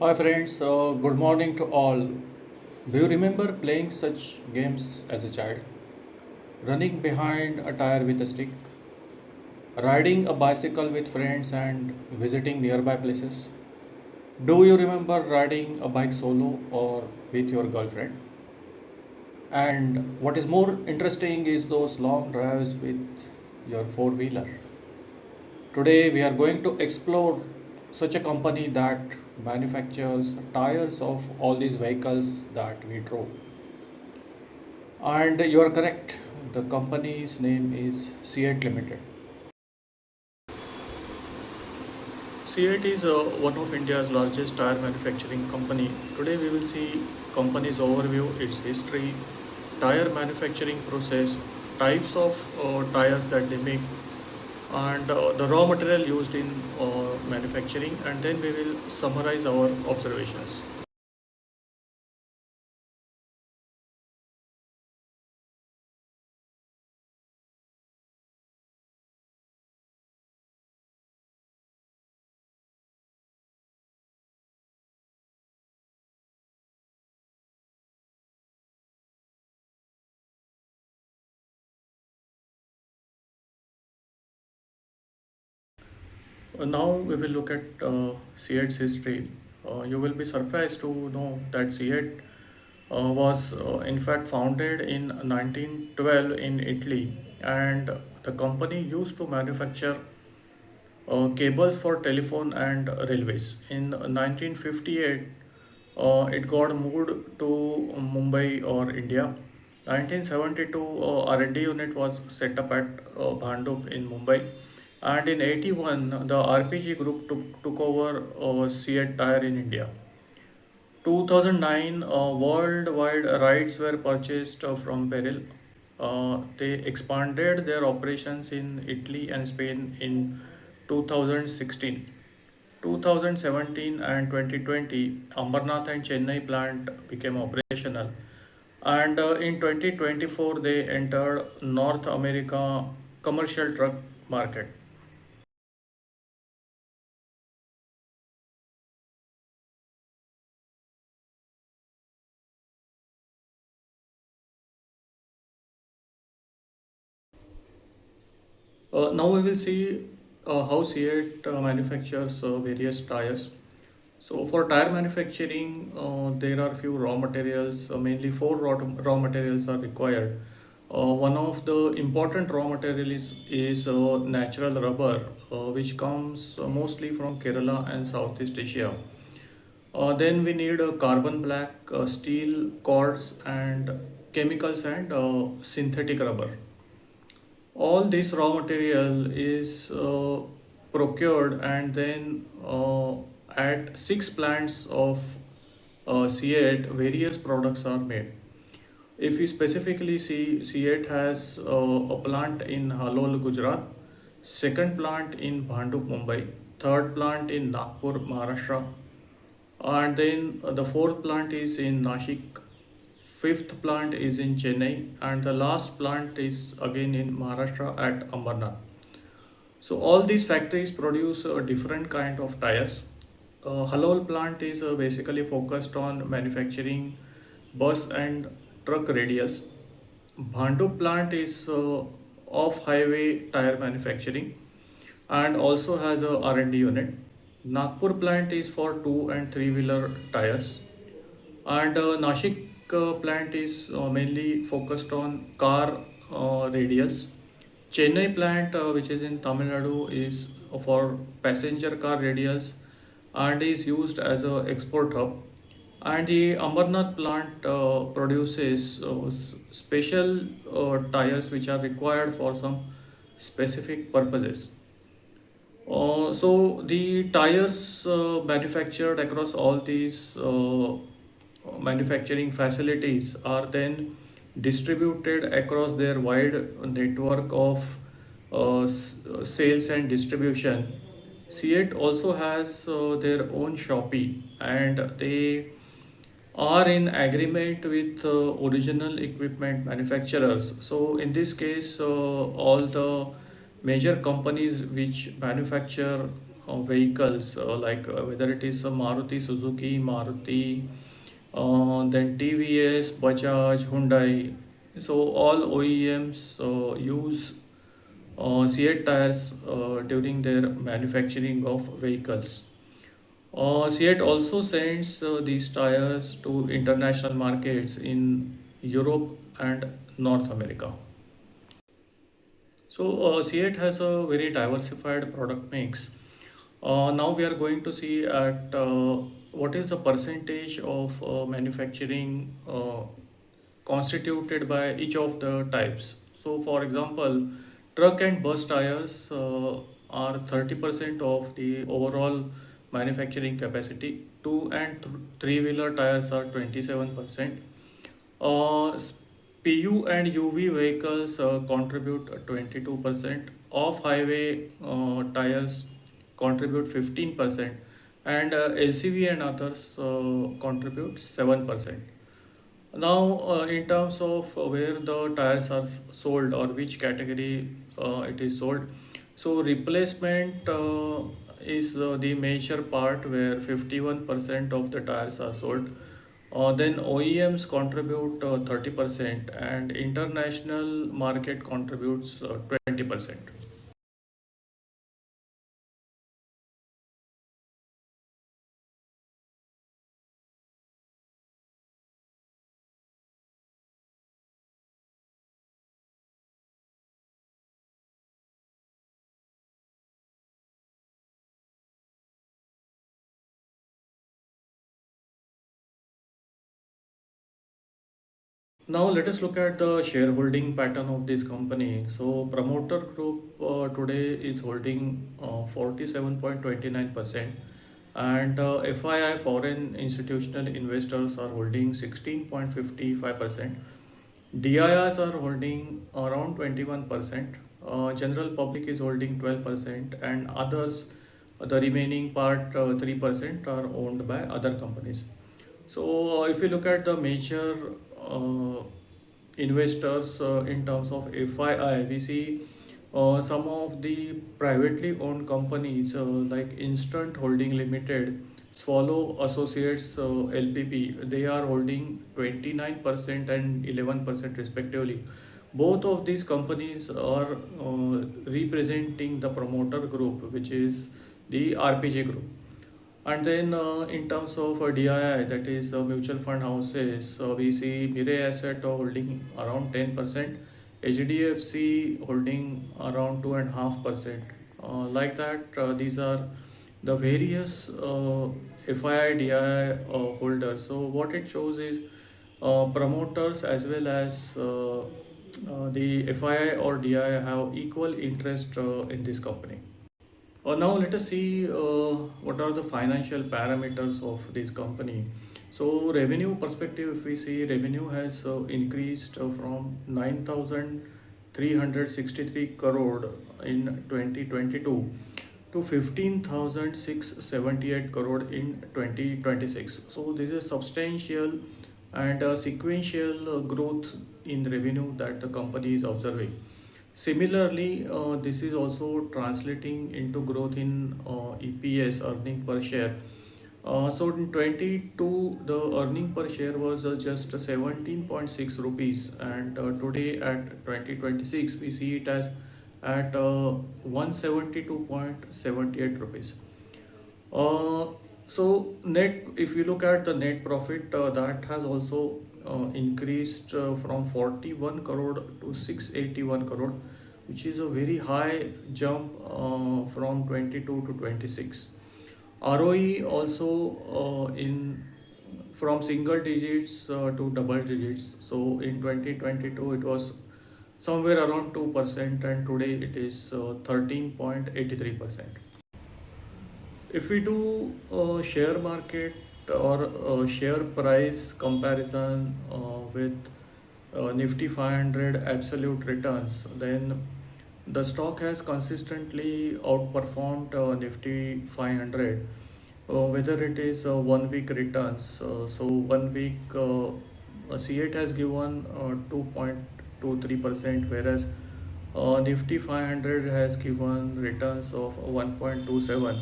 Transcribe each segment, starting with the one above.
Hi friends, good morning to all. Do you remember playing such games as a child? Running behind a tire with a stick, riding a bicycle with friends and visiting nearby places? Do you remember riding a bike solo or with your girlfriend? And what is more interesting is those long drives with your four wheeler. Today we are going to explore such a company that manufactures tires of all these vehicles that we drove. And you are correct, the company's name is Ceat Ltd. Ceat is one of India's largest tire manufacturing company. Today we will see company's overview, its history, tire manufacturing process, types of tires that they make, and the raw material used in manufacturing, and then we will summarize our observations. Now we will look at Ceat's history. You will be surprised to know that Ceat was in fact founded in 1912 in Italy, and the company used to manufacture cables for telephone and railways. In 1958, it got moved to Mumbai or India. 1972, R&D unit was set up at Bhandup in Mumbai, and in 81, the RPG group took over Ceat Tire in India. 2009, worldwide rights were purchased from Beryl. They expanded their operations in Italy and Spain in 2016. 2017 and 2020, Ambernath and Chennai plant became operational. And in 2024, they entered North America commercial truck market. Now we will see how Ceat manufactures various tires. So for tire manufacturing, there are few raw materials, mainly four raw materials are required. One of the important raw material is natural rubber, which comes mostly from Kerala and Southeast Asia. Then we need carbon black, steel cords, and chemicals and synthetic rubber. All this raw material is procured, and then at six plants of C8 various products are made. If we specifically see, C8 has a plant in Halol, Gujarat, second plant in Bhandup, Mumbai, third plant in Nagpur, Maharashtra, and then the fourth plant is in Nashik, fifth plant is in Chennai, and the last plant is again in Maharashtra at Ambernath. So all these factories produce a different kind of tires. Halol plant is basically focused on manufacturing bus and truck radials. Bhandup plant is off-highway tire manufacturing and also has a R&D unit. Nagpur plant is for two and three wheeler tires, and Nashik plant is mainly focused on car radials. Chennai plant, which is in Tamil Nadu, is for passenger car radials and is used as a export hub. And the Amarnath plant produces special tires which are required for some specific purposes. So the tires manufactured across all these manufacturing facilities are then distributed across their wide network of sales and distribution. Ceat also has their own Shopee, and they are in agreement with original equipment manufacturers. So in this case, all the major companies which manufacture vehicles, whether it is a Maruti Suzuki, Maruti, then TVS, Bajaj, Hyundai. So all OEMs use Ceat tires during their manufacturing of vehicles. Ceat also sends these tires to international markets in Europe and North America. So Ceat has a very diversified product mix. Now we are going to see at what is the percentage of manufacturing constituted by each of the types. So, for example, truck and bus tires are 30% of the overall manufacturing capacity. Two and three-wheeler tires are 27%. PU and UV vehicles contribute 22%. Off-highway tires contribute 15%, and LCV and others contribute 7%. Now, in terms of where the tires are sold or which category it is sold, so replacement is the major part where 51% of the tires are sold. Then OEMs contribute 30% and international market contributes 20%. Now let us look at the shareholding pattern of this company. So promoter group today is holding 47.29%, and FII foreign institutional investors are holding 16.55%. DIRs are holding around 21%. General public is holding 12%, and others, the remaining part 3% are owned by other companies. So, if you look at the major uh, investors in terms of FII, we see some of the privately owned companies like Instant Holding Limited, Swallow Associates LPP, they are holding 29% and 11% respectively. Both of these companies are representing the promoter group, which is the RPG group. And then in terms of DII, that is mutual fund houses, we see Mirae Asset holding around 10%, HDFC holding around 2.5%. Like that, these are the various FII, DII holders. So what it shows is promoters as well as the FII or DII have equal interest in this company. Now let us see what are the financial parameters of this company. So revenue perspective, if we see revenue has increased from 9,363 crore in 2022 to 15,678 crore in 2026. So this is substantial and sequential growth in revenue that the company is observing. Similarly, this is also translating into growth in EPS, earning per share. So in 22, the earning per share was just 17.6 rupees, and today at 2026, we see it as at 172.78 rupees. Uh, so net, if you look at the net profit, that has also increased from 41 crore to 681 crore, which is a very high jump from 22 to 26. ROE also in from single digits to double digits. So in 2022 it was somewhere around 2%, and today it is 13.83%. If we do share market or share price comparison with Nifty 500 absolute returns, then the stock has consistently outperformed Nifty 500. Whether it is 1 week returns, so 1 week C8 has given 2.23%, whereas Nifty 500 has given returns of 1.27.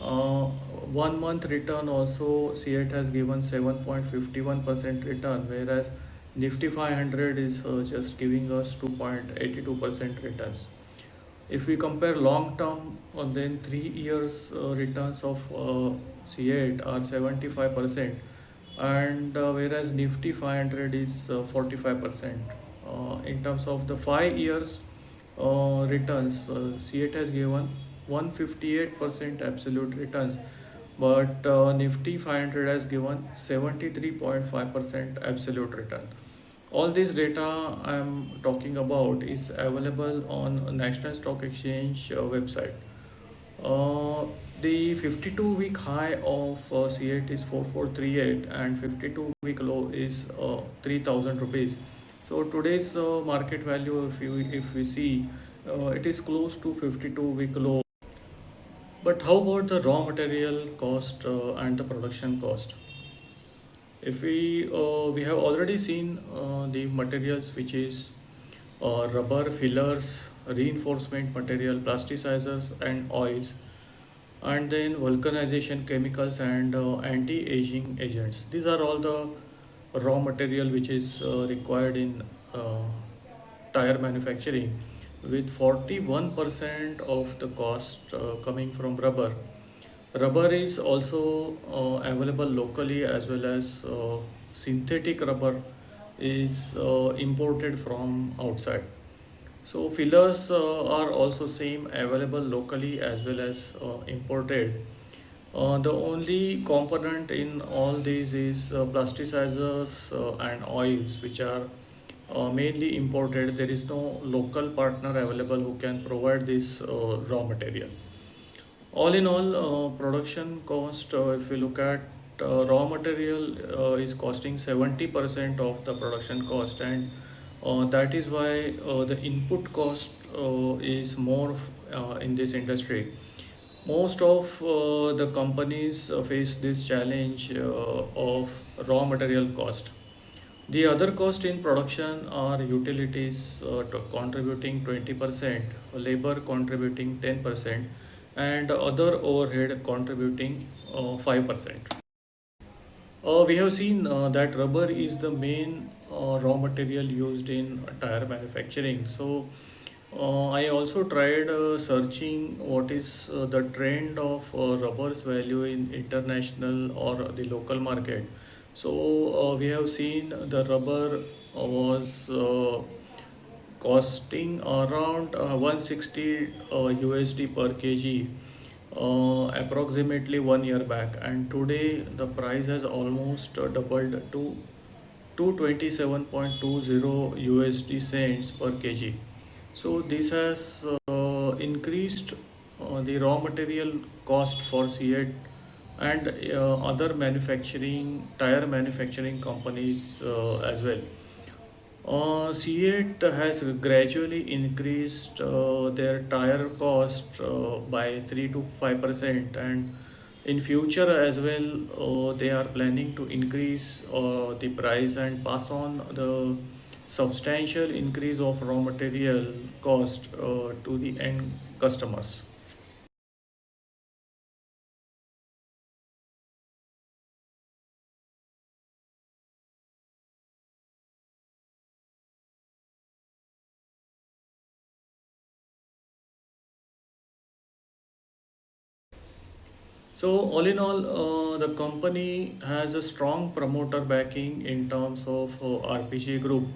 Uh, 1 month return also CET has given 7.51% return, whereas Nifty 500 is just giving us 2.82% returns. If we compare long term, then 3 years returns of C8 are 75%, and whereas Nifty 500 is 45%. In terms of the 5 years returns, C8 has given 158% absolute returns, but Nifty 500 has given 73.5% absolute return. All this data I'm talking about is available on National Stock Exchange website. Uh, the 52-week high of C8 is 4438 and 52-week low is 3000 rupees. So today's market value, if we see, it is close to 52-week low. But how about the raw material cost and the production cost? If we have already seen the materials, which is rubber fillers, reinforcement material, plasticizers, and oils, and then vulcanization chemicals and anti-aging agents. These are all the raw material which is required in uh, tire manufacturing, with 41% of the cost coming from rubber. Rubber is also available locally, as well as synthetic rubber is imported from outside. So fillers are also same available locally as well as imported. The only component in all these is plasticizers and oils, which are mainly imported. There is no local partner available who can provide this raw material. All in all, production cost, if you look at raw material, is costing 70% of the production cost, and that is why the input cost is more in this industry. Most of the companies face this challenge of raw material cost. The other cost in production are utilities contributing 20%, labor contributing 10%, and other overhead contributing 5%. We have seen that rubber is the main raw material used in tire manufacturing. So, I also tried searching what is the trend of rubber's value in international or the local market. So, we have seen the rubber was costing around 160 USD per kg approximately 1 year back, and today the price has almost doubled to 227.20 USD cents per kg. So this has increased the raw material cost for CET and other manufacturing tire manufacturing companies as well. C8 has gradually increased their tire cost by 3 to 5%, and in future as well, they are planning to increase the price and pass on the substantial increase of raw material cost to the end customers. So all in all, the company has a strong promoter backing in terms of RPG Group.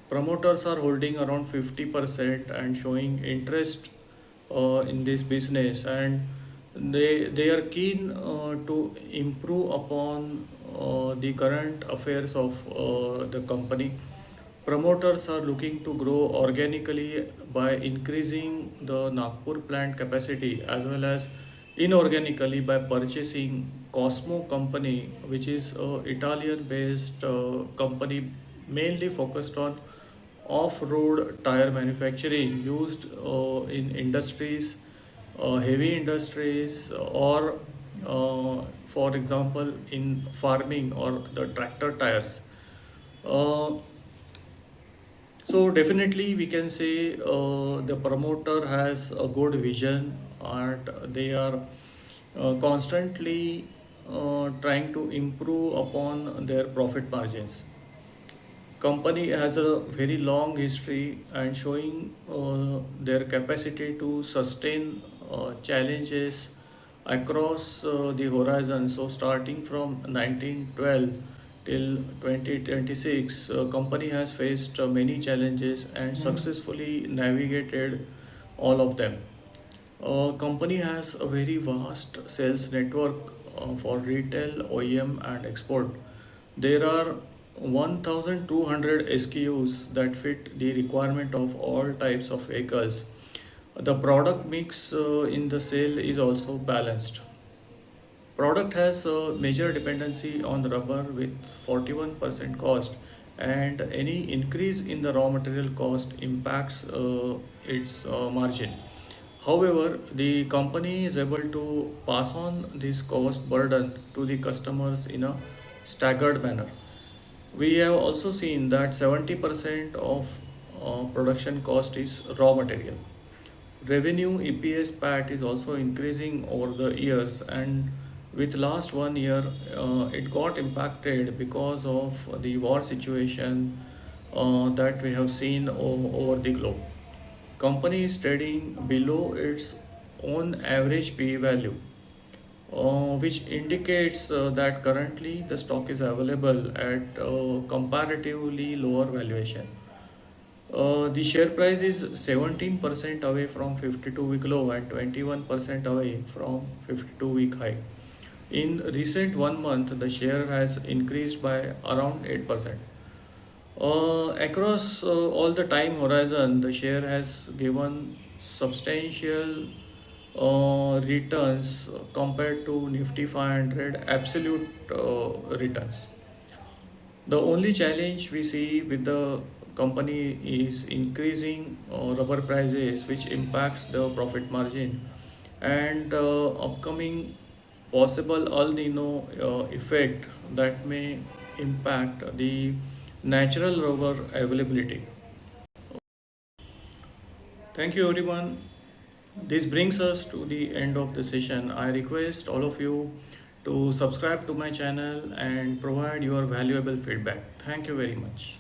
Promoters are holding around 50% and showing interest in this business, and they are keen to improve upon the current affairs of the company. Promoters are looking to grow organically by increasing the Nagpur plant capacity, as well as inorganically by purchasing Cosmo company, which is a Italian-based company mainly focused on off-road tire manufacturing used in industries, heavy industries, or for example in farming or the tractor tires. Uh, So definitely we can say the promoter has a good vision and they are constantly trying to improve upon their profit margins. Company has a very long history and showing their capacity to sustain challenges across the horizon. So starting from 1912 till 2026, company has faced many challenges and successfully navigated all of them. Company has a very vast sales network for retail, OEM, and export. There are 1,200 SKUs that fit the requirement of all types of vehicles. The product mix in the sale is also balanced. Product has a major dependency on the rubber with 41% cost, and any increase in the raw material cost impacts its margin. However, the company is able to pass on this cost burden to the customers in a staggered manner. We have also seen that 70% of production cost is raw material. Revenue, EPS, PAT is also increasing over the years, and with last 1 year, it got impacted because of the war situation that we have seen over the globe. Company is trading below its own average P/E value, which indicates that currently the stock is available at comparatively lower valuation. The share price is 17% away from 52-week low and 21% away from 52-week high. In recent 1 month, the share has increased by around 8%. Across all the time horizon, the share has given substantial returns compared to Nifty 500 absolute returns. The only challenge we see with the company is increasing rubber prices, which impacts the profit margin, and upcoming possible El Nino effect that may impact the natural rubber availability. Thank you, everyone. This brings us to the end of the session. I request all of you to subscribe to my channel and provide your valuable feedback. Thank you very much.